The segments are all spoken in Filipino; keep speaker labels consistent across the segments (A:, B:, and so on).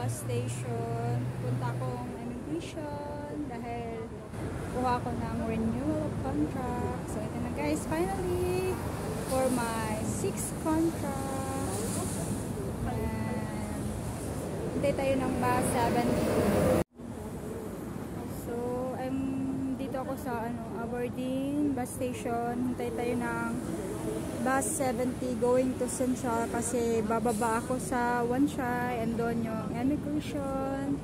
A: bus station. Punta akong immigration dahil kuha ko ng renewal of contract. So ito na guys, finally for my 6th contract. And hintay tayo ng bus 70. So dito ako sa Aberdeen bus station. Hintay tayo ng bus 70 going to Central kasi bababa ako sa Wan Chai and doon yung immigration.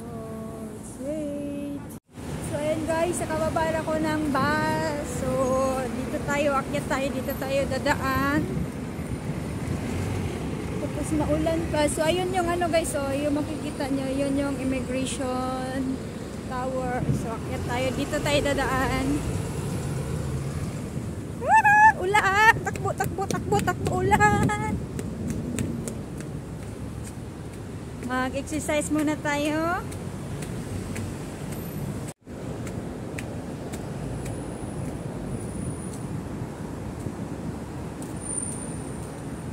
A: Oh, let's wait. So ayan guys, nakababa ako ng bus. So dito tayo, akyat tayo, dito tayo dadaan. Tapos maulan pa. So ayun yung guys, so yung makikita nyo, yun yung immigration tower. So akyat tayo, dito tayo dadaan. Ulan! Takbo, takbo, takbo, takbo, ulan! Mag-exercise muna tayo.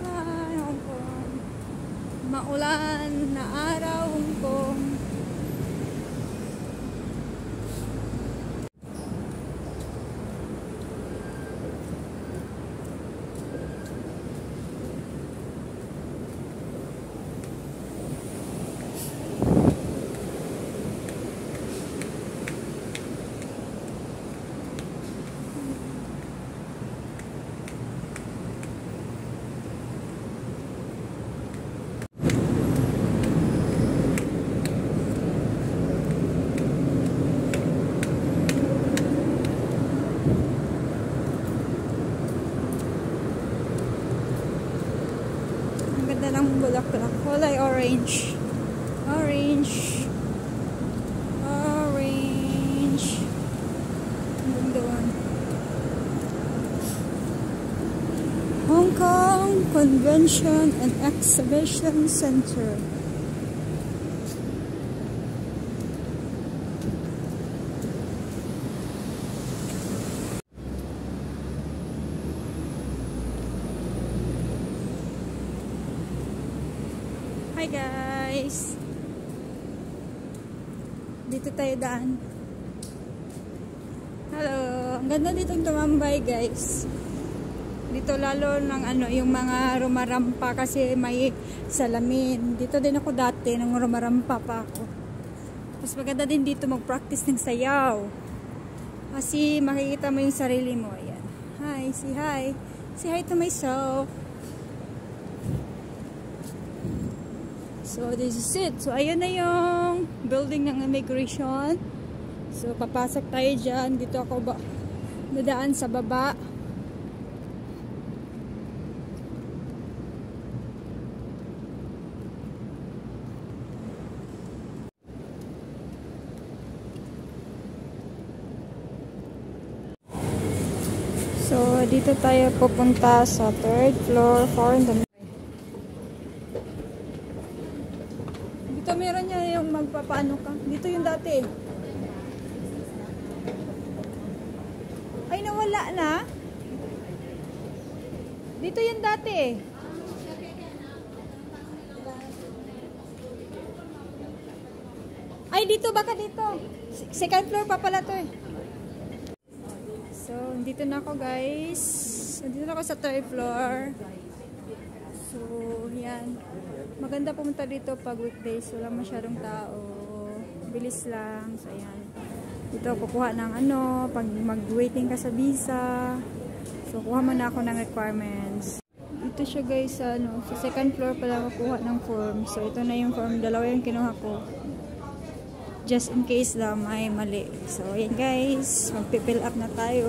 A: Ay, Hong Kong. Maulan na araw, Hong Kong. Ng bulaklak, kulay orange, orange, orange. Doon Hong Kong Convention and Exhibition Center. Hi guys! Dito tayo daan. Hello! Ang ganda ditong tumambay guys. Dito lalo ng yung mga rumarampa kasi may salamin. Dito din ako dati nung rumarampa pa ako. Mas maganda din dito mag-practice ng sayaw. Kasi makikita mo yung sarili mo. Ayan. Hi! Say hi! Say hi to myself! So, this is it. So, ayun na yung building ng immigration. So, papasok tayo dyan. Dito ako dadaan sa baba. So, dito tayo pupunta sa 3rd floor for the dito meron niya yung magpapaano ka. Dito yung dati. Ay, nawala na. Dito yung dati. Ay, dito baka dito. 2nd floor pa pala to eh. So, dito na ako guys. So, dito na ako sa 3rd floor. So, yan. Maganda pumunta dito pag weekdays. Wala masyadong tao. Bilis lang. So, ayan. Dito kukuha ng pag mag-waiting ka sa visa. So, kuha man ako ng requirements. Dito siya guys sa sa 2nd floor pala kukuha ng form. So, ito na yung form. Dalawa yung kinuha ko. Just in case lang may mali. So, ayan guys. Magpipill up na tayo.